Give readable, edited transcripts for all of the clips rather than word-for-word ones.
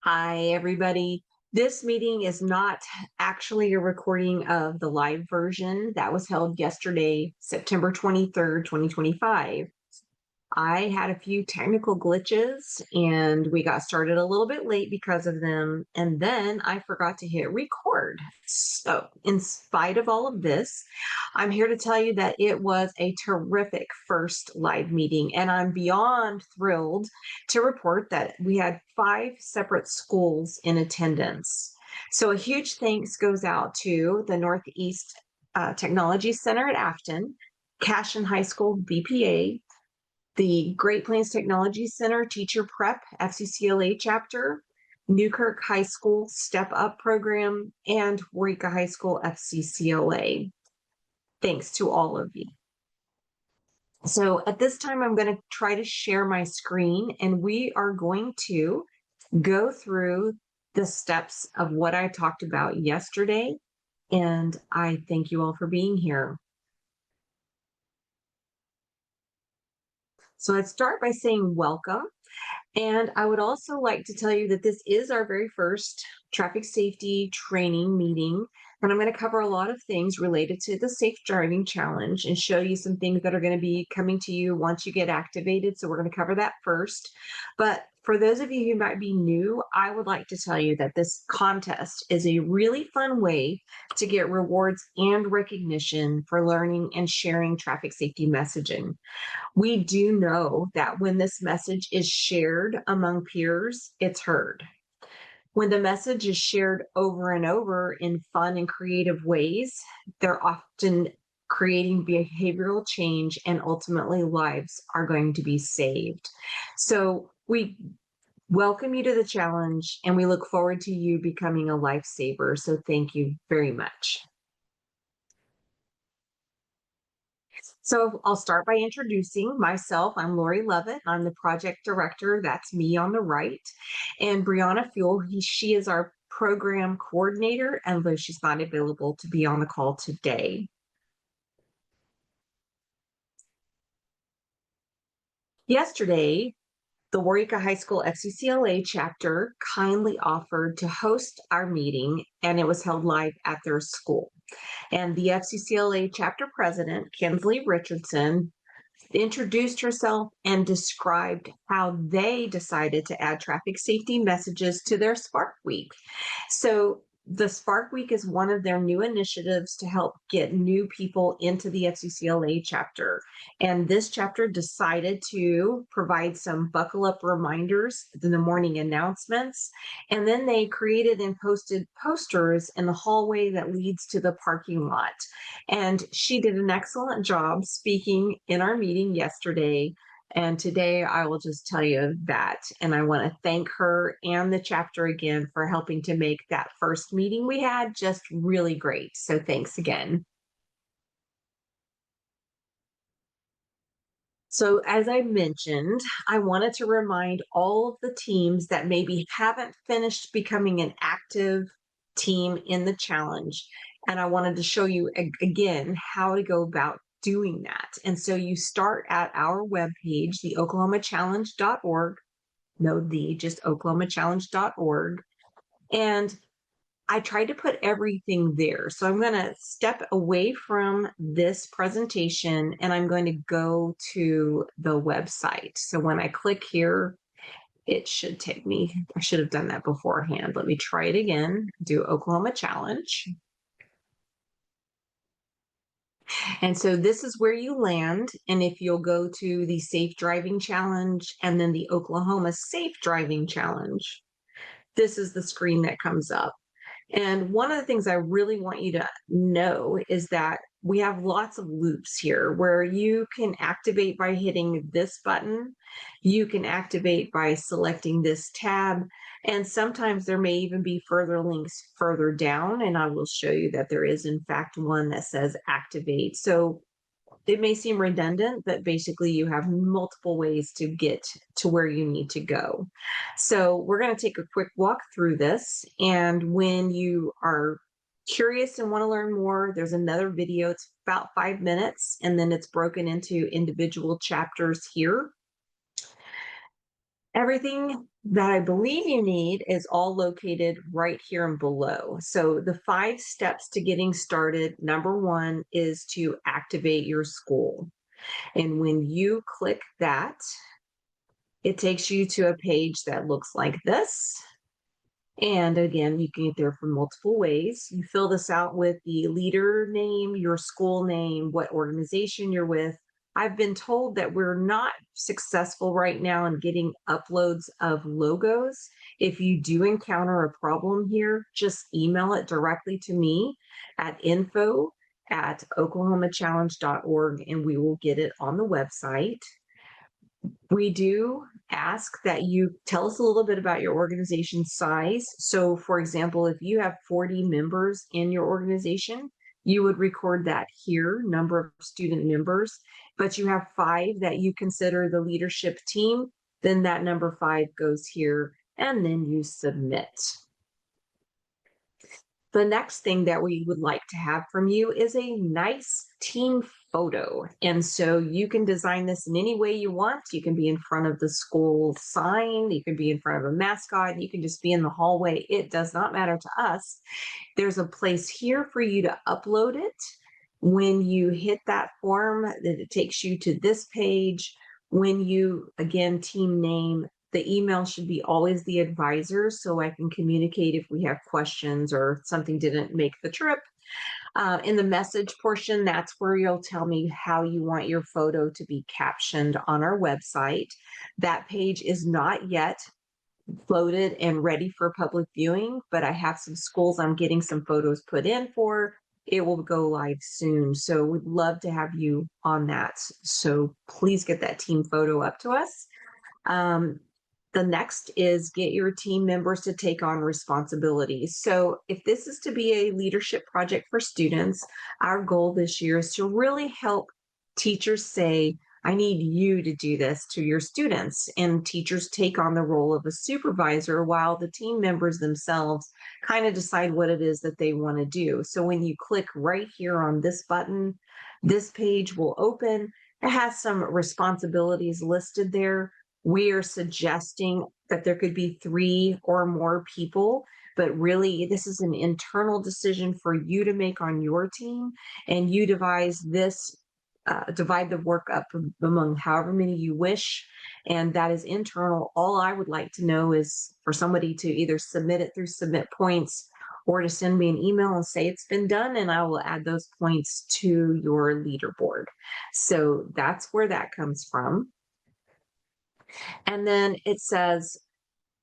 Hi, everybody. This meeting is not actually a recording of the live version that was held yesterday, September 23rd, 2025. I had a few technical glitches and we got started a little bit late because of them. And then I forgot to hit record. So, in spite of all of this, I'm here to tell you that it was a terrific first live meeting. And I'm beyond thrilled to report that we had 5 separate schools in attendance. So, a huge thanks goes out to the Northeast Technology Center at Afton, Cashion High School BPA, the Great Plains Technology Center Teacher Prep FCCLA chapter, Newkirk High School Step Up program, and Waurika High School FCCLA. Thanks to all of you. So at this time, I'm going to try to share my screen, and we are going to go through the steps of what I talked about yesterday. And I thank you all for being here. So let's start by saying welcome. And I would also like to tell you that this is our very first traffic safety training meeting. And I'm going to cover a lot of things related to the Safe Driving Challenge and show you some things that are going to be coming to you once you get activated. So we're going to cover that first. But for those of you who might be new, I would like to tell you that this contest is a really fun way to get rewards and recognition for learning and sharing traffic safety messaging. We do know that when this message is shared among peers, it's heard. When the message is shared over and over in fun and creative ways, they're often creating behavioral change and ultimately lives are going to be saved. So we welcome you to the challenge and we look forward to you becoming a lifesaver. So thank you very much. So I'll start by introducing myself. I'm Lori Lovett. I'm the project director. That's me on the right. And Brianna Fuel, she is our program coordinator, although she's not available to be on the call today. Yesterday, the Waurika High School FCCLA chapter kindly offered to host our meeting, and it was held live at their school. And the FCCLA chapter president, Kinsley Richardson, introduced herself and described how they decided to add traffic safety messages to their Spark Week. So the Spark Week is one of their new initiatives to help get new people into the FCCLA chapter. And this chapter decided to provide some buckle up reminders in the morning announcements. And then they created and posted posters in the hallway that leads to the parking lot. And she did an excellent job speaking in our meeting yesterday. And today I will just tell you that. And I want to thank her and the chapter again for helping to make that first meeting we had just really great. So thanks again. So as I mentioned, I wanted to remind all of the teams that maybe haven't finished becoming an active team in the challenge. And I wanted to show you again how to go about doing that. And so you start at our webpage, the oklahomachallenge.org, just oklahomachallenge.org. And I tried to put everything there. So I'm going to step away from this presentation and I'm going to go to the website. So when I click here, it should take me, I should have done that beforehand. Let me try it again, do Oklahoma Challenge. And so this is where you land. And if you'll go to the Safe Driving Challenge and then the Oklahoma Safe Driving Challenge, this is the screen that comes up. And one of the things I really want you to know is that we have lots of loops here where you can activate by hitting this button. You can activate by selecting this tab. And sometimes there may even be further links further down. And I will show you that there is, in fact, one that says activate. So it may seem redundant, but basically you have multiple ways to get to where you need to go. So we're going to take a quick walk through this. And when you are curious and want to learn more, there's another video. It's about 5 minutes, and then it's broken into individual chapters here. Everything that I believe you need is all located right here and below. So the 5 steps to getting started, number 1 is to activate your school. And when you click that, it takes you to a page that looks like this. And again, you can get there from multiple ways. You fill this out with the leader name, your school name, what organization you're with. I've been told that we're not successful right now in getting uploads of logos. If you do encounter a problem here, just email it directly to me at info@oklahomachallenge.org and we will get it on the website. We do ask that you tell us a little bit about your organization size. So, for example, if you have 40 members in your organization, you would record that here, number of student members, but you have 5 that you consider the leadership team, then that number 5 goes here, and then you submit. The next thing that we would like to have from you is a nice team photo. And so you can design this in any way you want. You can be in front of the school sign, you can be in front of a mascot, you can just be in the hallway. It does not matter to us. There's a place here for you to upload it. When you hit that form, that it takes you to this page. When you, again, team name, the email should be always the advisor so I can communicate if we have questions or something didn't make the trip. In the message portion, that's where you'll tell me how you want your photo to be captioned on our website. That page is not yet loaded and ready for public viewing, but I have some schools I'm getting some photos put in for. It will go live soon. So we'd love to have you on that. So please get that team photo up to us. The next is get your team members to take on responsibilities. So if this is to be a leadership project for students, our goal this year is to really help teachers say, I need you to do this to your students. And teachers take on the role of a supervisor while the team members themselves kind of decide what it is that they want to do. So when you click right here on this button, this page will open. It has some responsibilities listed there. We are suggesting that there could be 3 or more people, but really this is an internal decision for you to make on your team, and you divide the work up among however many you wish, and that is internal. All I would like to know is for somebody to either submit it through Submit Points or to send me an email and say it's been done, and I will add those points to your leaderboard. So that's where that comes from. And then it says,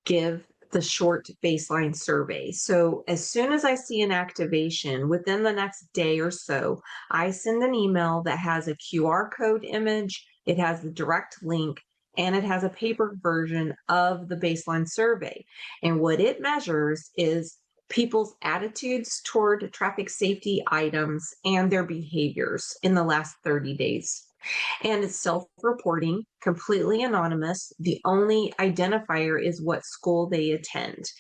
give the short baseline survey. So as soon as I see an activation within the next day or so, I send an email that has a QR code image, it has the direct link, and it has a paper version of the baseline survey. And what it measures is people's attitudes toward traffic safety items and their behaviors in the last 30 days. And it's self-reporting, completely anonymous. The only identifier is what school they attend.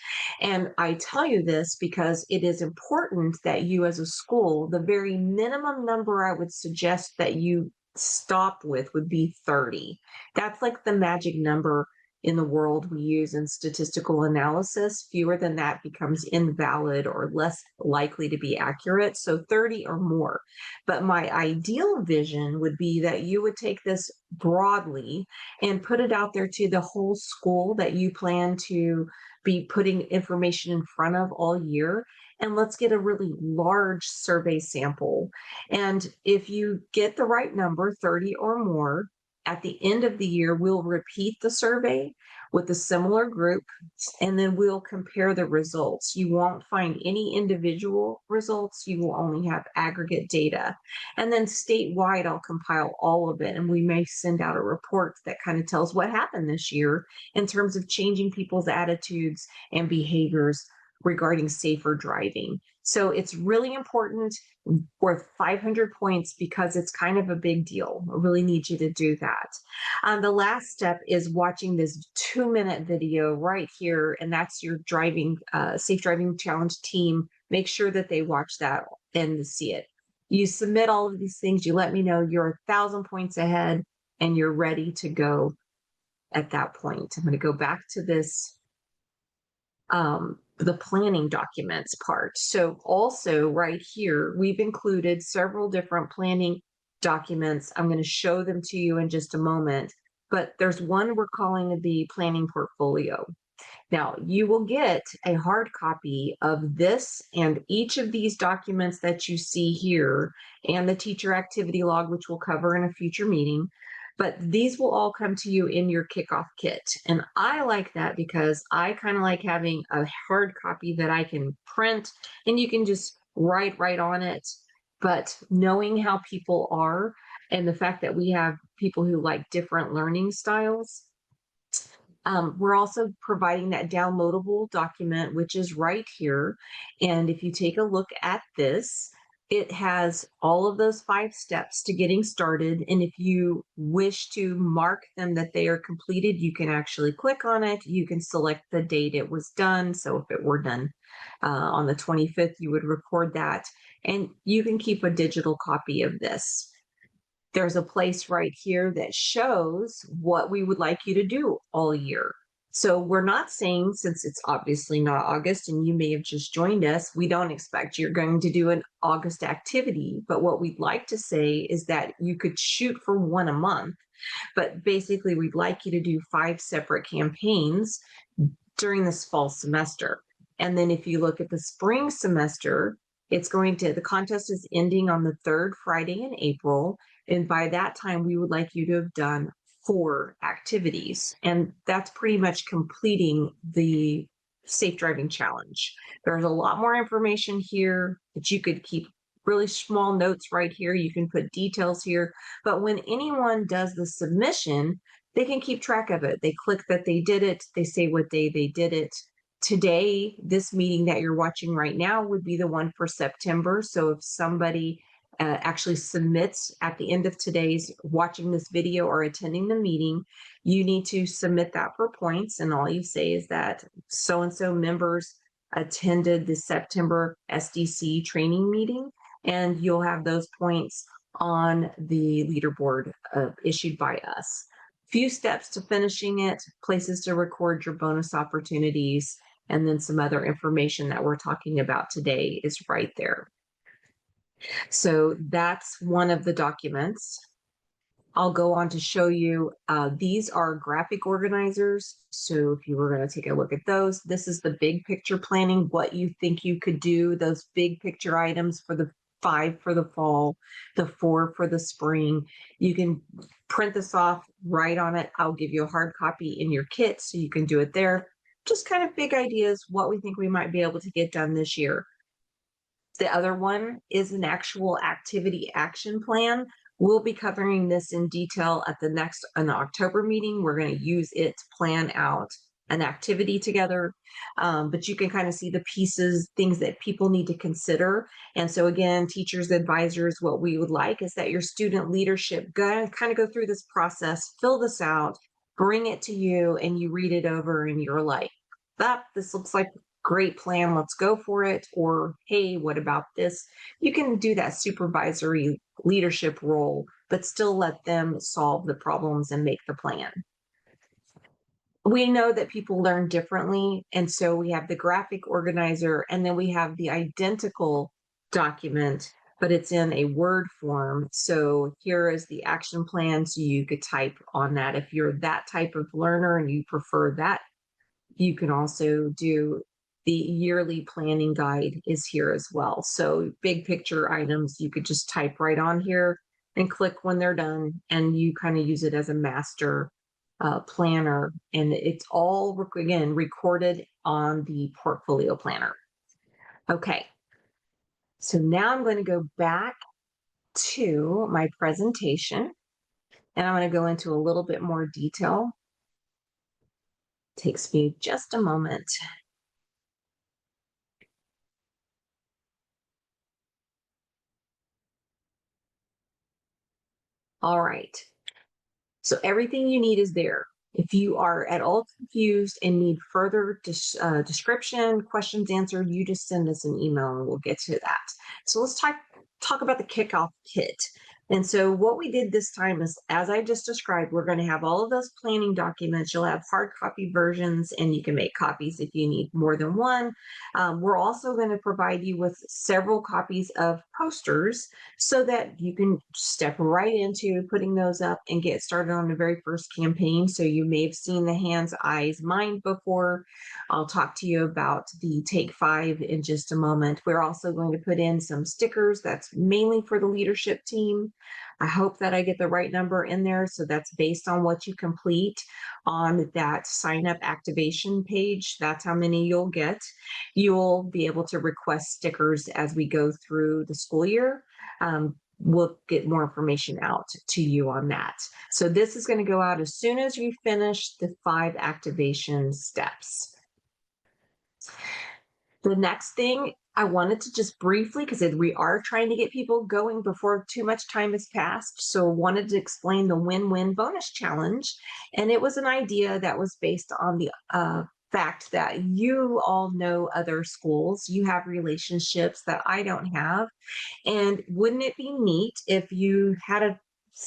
And I tell you this because it is important that you as a school, the very minimum number I would suggest that you stop with would be 30. That's like the magic number in the world we use in statistical analysis. Fewer than that becomes invalid or less likely to be accurate. So 30 or more. But my ideal vision would be that you would take this broadly and put it out there to the whole school that you plan to be putting information in front of all year. And let's get a really large survey sample. And if you get the right number, 30 or more, at the end of the year, we'll repeat the survey with a similar group, and then we'll compare the results. You won't find any individual results. You will only have aggregate data. And then statewide, I'll compile all of it, and we may send out a report that kind of tells what happened this year in terms of changing people's attitudes and behaviors regarding safer driving. So it's really important, worth 500 points because it's kind of a big deal. I really need you to do that. The last step is watching this 2-minute video right here, and that's your safe driving challenge team. Make sure that they watch that and see it. You submit all of these things, you let me know you're 1,000 points ahead and you're ready to go. at that point. I'm going to go back to this the planning documents part. So also right here, we've included several different planning documents. I'm going to show them to you in just a moment, but there's one we're calling the planning portfolio. Now, you will get a hard copy of this and each of these documents that you see here and the teacher activity log, which we'll cover in a future meeting. But these will all come to you in your kickoff kit. And I like that because I kind of like having a hard copy that I can print and you can just write right on it. But knowing how people are and the fact that we have people who like different learning styles, we're also providing that downloadable document, which is right here. And if you take a look at this, it has all of those 5 steps to getting started. And if you wish to mark them that they are completed, you can actually click on it. You can select the date it was done. So if it were done on the 25th, you would record that. And you can keep a digital copy of this. There's a place right here that shows what we would like you to do all year. So we're not saying, since it's obviously not August and you may have just joined us, we don't expect you're going to do an August activity. But what we'd like to say is that you could shoot for one a month. But basically, we'd like you to do 5 separate campaigns during this fall semester. And then if you look at the spring semester, the contest is ending on the 3rd Friday in April. And by that time, we would like you to have done 4 activities. And that's pretty much completing the Safe Driving Challenge. There's a lot more information here that you could keep really small notes right here. You can put details here. But when anyone does the submission, they can keep track of it. They click that they did it. They say what day they did it. Today, this meeting that you're watching right now would be the one for September. So if somebody actually submits at the end of today's watching this video or attending the meeting, you need to submit that for points. And all you say is that so-and-so members attended the September SDC training meeting, and you'll have those points on the leaderboard issued by us. Few steps to finishing it, places to record your bonus opportunities, and then some other information that we're talking about today is right there. So that's one of the documents. I'll go on to show you, these are graphic organizers. So if you were going to take a look at those, this is the big picture planning, what you think you could do, those big picture items for the 5 for the fall, the 4 for the spring. You can print this off, write on it. I'll give you a hard copy in your kit so you can do it there. Just kind of big ideas, what we think we might be able to get done this year. The other one is an actual activity action plan. We'll be covering this in detail at the next October meeting. We're going to use it to plan out an activity together, but you can kind of see the pieces, things that people need to consider. And so again, teachers, advisors, what we would like is that your student leadership kind of go through this process, fill this out, bring it to you, and you read it over and you're like, this looks like a great plan, let's go for it. Or, hey, what about this? You can do that supervisory leadership role, but still let them solve the problems and make the plan. We know that people learn differently. And so we have the graphic organizer, and then we have the identical document, but it's in a Word form. So here is the action plan. So you could type on that. If you're that type of learner and you prefer that, you can also do the yearly planning guide is here as well. So big picture items, you could just type right on here and click when they're done, and you kind of use it as a master planner. And it's all, again, recorded on the portfolio planner. Okay. So now I'm going to go back to my presentation, and I'm going to go into a little bit more detail. Takes me just a moment. All right. So everything you need is there. If you are at all confused and need further description, questions answered, you just send us an email and we'll get to that. So let's talk about the kickoff kit. And so what we did this time is, as I just described, we're going to have all of those planning documents. You'll have hard copy versions, and you can make copies if you need more than one. We're also going to provide you with several copies of posters so that you can step right into putting those up and get started on the very first campaign. So you may have seen the Hands, Eyes, Mind before. I'll talk to you about the Take 5 in just a moment. We're also going to put in some stickers that's mainly for the leadership team. I hope that I get the right number in there. So that's based on what you complete on that sign up activation page. That's how many you'll get. You'll be able to request stickers as we go through the school year. We'll get more information out to you on that. So this is going to go out as soon as we finish the 5 activation steps. The next thing I wanted to just briefly, because we are trying to get people going before too much time has passed, so wanted to explain the win-win bonus challenge. And it was an idea that was based on the fact that you all know other schools, you have relationships that I don't have. And wouldn't it be neat if you had a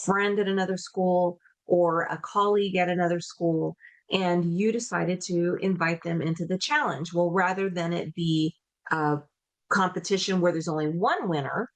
friend at another school or a colleague at another school and you decided to invite them into the challenge? Well, rather than it be a competition where there's only one winner,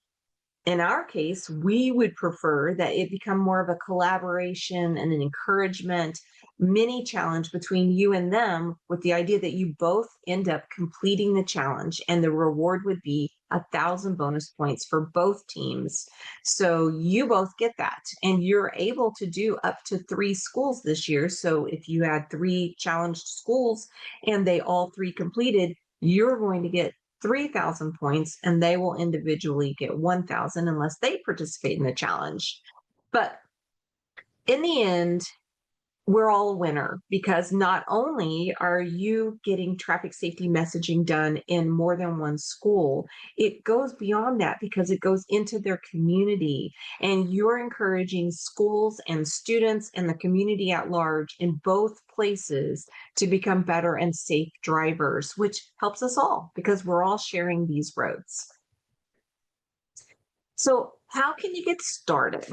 in our case, we would prefer that it become more of a collaboration and an encouragement mini challenge between you and them, with the idea that you both end up completing the challenge, and the reward would be 1,000 bonus points for both teams. So you both get that, and you're able to do up to 3 schools this year. So if you had 3 challenged schools and they all 3 completed, you're going to get 3,000 points, and they will individually get 1,000 unless they participate in the challenge. But in the end, we're all a winner, because not only are you getting traffic safety messaging done in more than one school, it goes beyond that because it goes into their community, and you're encouraging schools and students and the community at large in both places to become better and safe drivers, which helps us all because we're all sharing these roads. So how can you get started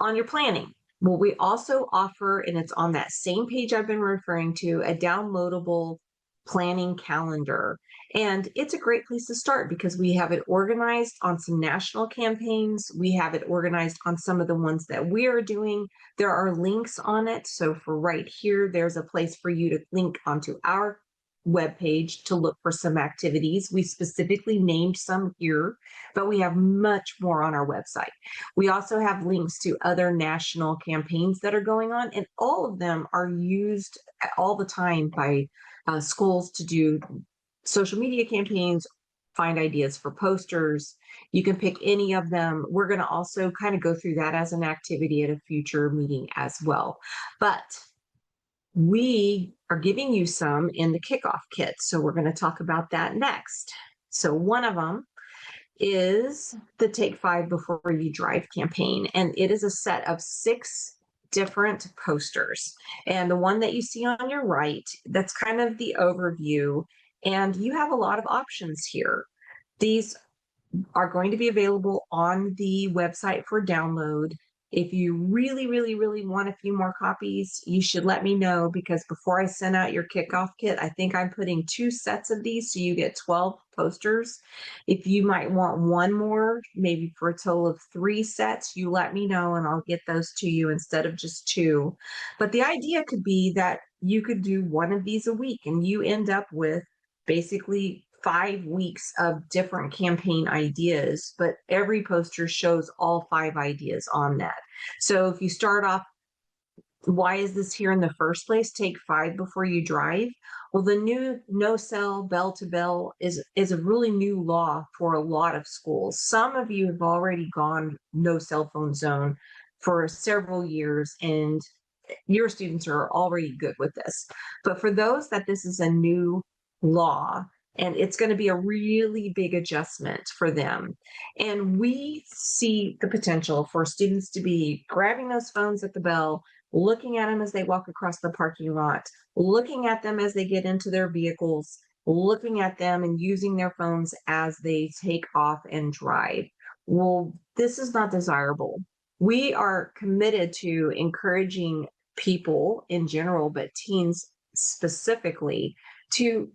on your planning? Well, we also offer, and it's on that same page I've been referring to, a downloadable planning calendar. And it's a great place to start because we have it organized on some national campaigns. We have it organized on some of the ones that we are doing. There are links on it. So for right here, there's a place for you to link onto our webpage to look for some activities. We specifically named some here, but we have much more on our website. We also have links to other national campaigns that are going on, and all of them are used all the time by schools to do social media campaigns, find ideas for posters. You can pick any of them. We're going to also kind of go through that as an activity at a future meeting as well. But we are giving you some in the kickoff kit. So we're going to talk about that next. So one of them is the Take 5 Before You Drive campaign. And it is a set of 6 different posters. And the one that you see on your right, that's kind of the overview. And you have a lot of options here. These are going to be available on the website for download. If you really, really, really want a few more copies, you should let me know, because before I send out your kickoff kit, I think I'm putting 2 sets of these, so you get 12 posters. If you might want one more, maybe for a total of 3 sets, you let me know and I'll get those to you instead of just 2. But the idea could be that you could do one of these a week and you end up with basically 5 weeks of different campaign ideas, but every poster shows all 5 ideas on that. So if you start off, why is this here in the first place? Take 5 Before You Drive. Well, the new no cell bell to bell is a really new law for a lot of schools. Some of you have already gone no cell phone zone for several years, and your students are already good with this. But for those that this is a new law, and it's going to be a really big adjustment for them. And we see the potential for students to be grabbing those phones at the bell, looking at them as they walk across the parking lot, looking at them as they get into their vehicles, looking at them and using their phones as they take off and drive. Well, this is not desirable. We are committed to encouraging people in general, but teens specifically, to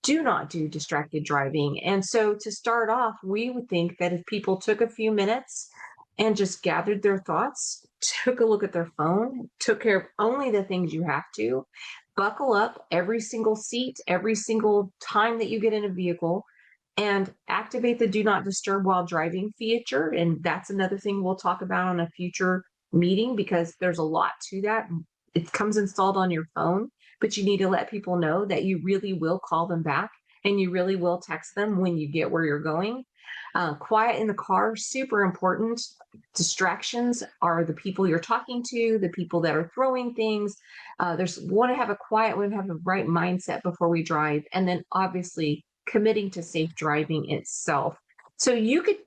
do not do distracted driving. And so to start off, we would think that if people took a few minutes and just gathered their thoughts, took a look at their phone, took care of only the things you have to, buckle up every single seat, every single time that you get in a vehicle, and activate the do not disturb while driving feature. And that's another thing we'll talk about on a future meeting, because there's a lot to that. It comes installed on your phone, but you need to let people know that you really will call them back and you really will text them when you get where you're going. Quiet in the car, super important. Distractions are the people you're talking to, the people that are throwing things. There's want to have a quiet, want to have the right mindset before we drive. And then obviously committing to safe driving itself. So you could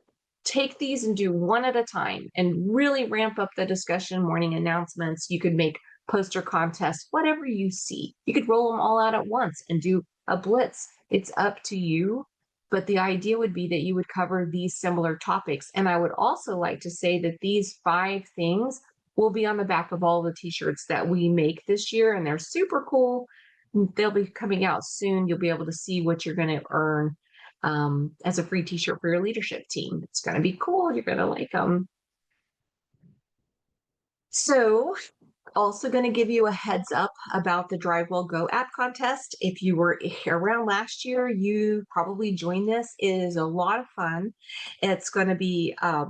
take these and do one at a time and really ramp up the discussion, morning announcements. You could make poster contests, whatever you see. You could roll them all out at once and do a blitz. It's up to you. But the idea would be that you would cover these similar topics. And I would also like to say that these 5 things will be on the back of all the t-shirts that we make this year, and they're super cool. They'll be coming out soon. You'll be able to see what you're going to earn as a free t-shirt for your leadership team. It's going to be cool. You're going to like them. So also going to give you a heads up about the Drive Well Go app contest. If you were around last year, you probably joined this. It is a lot of fun. It's going to be a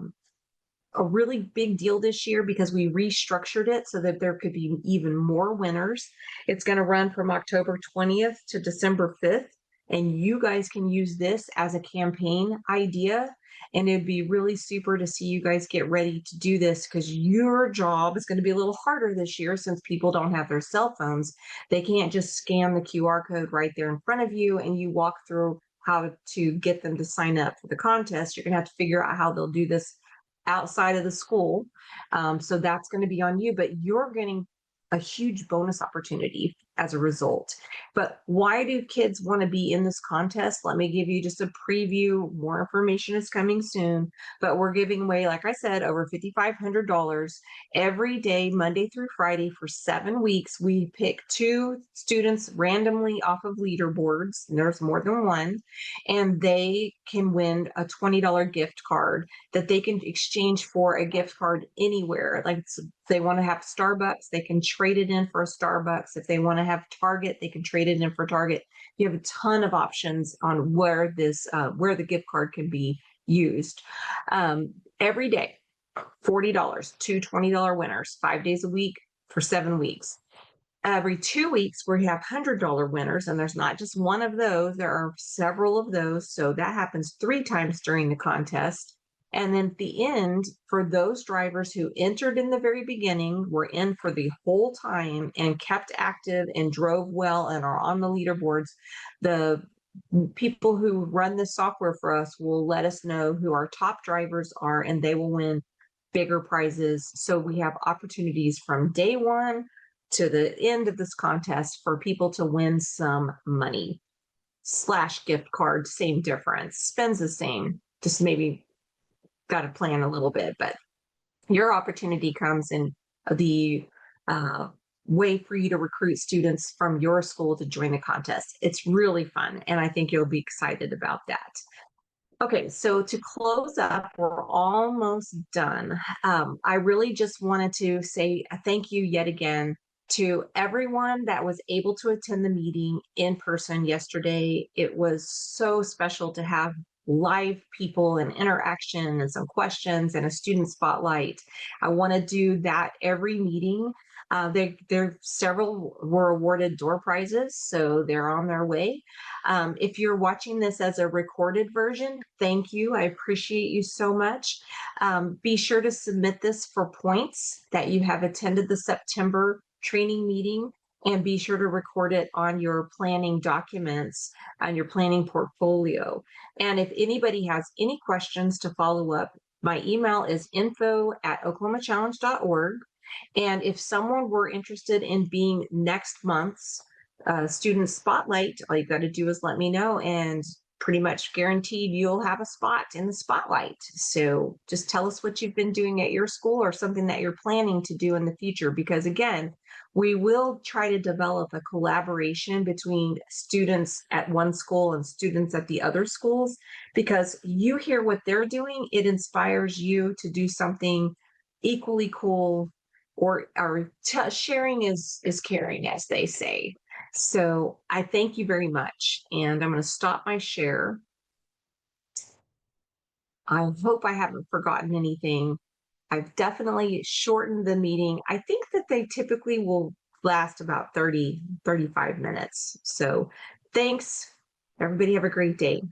really big deal this year because we restructured it so that there could be even more winners. It's going to run from October 20th to December 5th. And you guys can use this as a campaign idea. And it'd be really super to see you guys get ready to do this, because your job is going to be a little harder this year since people don't have their cell phones. They can't just scan the QR code right there in front of you and you walk through how to get them to sign up for the contest. You're going to have to figure out how they'll do this outside of the school. So that's going to be on you, but you're getting a huge bonus opportunity as a result. But why do kids want to be in this contest? Let me give you just a preview. More information is coming soon, but we're giving away, like I said, over $5,500 every day, Monday through Friday for 7 weeks. We pick 2 students randomly off of leaderboards. There's more than one, and they can win a $20 gift card that they can exchange for a gift card anywhere. Like if they want to have Starbucks, they can trade it in for a Starbucks. If they want to have Target, they can trade it in for Target. You have a ton of options on where where the gift card can be used. Every day, $40, 2 $20 winners, 5 days a week for 7 weeks. Every 2 weeks, we have $100 winners, and there's not just one of those, there are several of those. So that happens 3 times during the contest. And then at the end, for those drivers who entered in the very beginning, were in for the whole time and kept active and drove well and are on the leaderboards, the people who run the software for us will let us know who our top drivers are, and they will win bigger prizes. So we have opportunities from day one to the end of this contest for people to win some money / gift card. Same difference, spends the same, just maybe got to plan a little bit. But your opportunity comes in the way for you to recruit students from your school to join the contest. It's really fun, and I think you'll be excited about that. Okay, so to close up, we're almost done. I really just wanted to say a thank you yet again to everyone that was able to attend the meeting in person yesterday. It was so special to have live people and interaction and some questions and a student spotlight. I want to do that every meeting. There several were awarded door prizes, so they're on their way. If you're watching this as a recorded version, thank you. I appreciate you so much. Be sure to submit this for points that you have attended the September training meeting, and be sure to record it on your planning documents on your planning portfolio. And if anybody has any questions to follow up, my email is info@oklahomachallenge.org. And if someone were interested in being next month's student spotlight, all you've got to do is let me know, and pretty much guaranteed you'll have a spot in the spotlight. So just tell us what you've been doing at your school or something that you're planning to do in the future. Because again, we will try to develop a collaboration between students at one school and students at the other schools, because you hear what they're doing, it inspires you to do something equally cool, or sharing is caring, as they say. So I thank you very much. And I'm going to stop my share. I hope I haven't forgotten anything. I've definitely shortened the meeting. I think that they typically will last about 30, 35 minutes. So thanks. Everybody have a great day.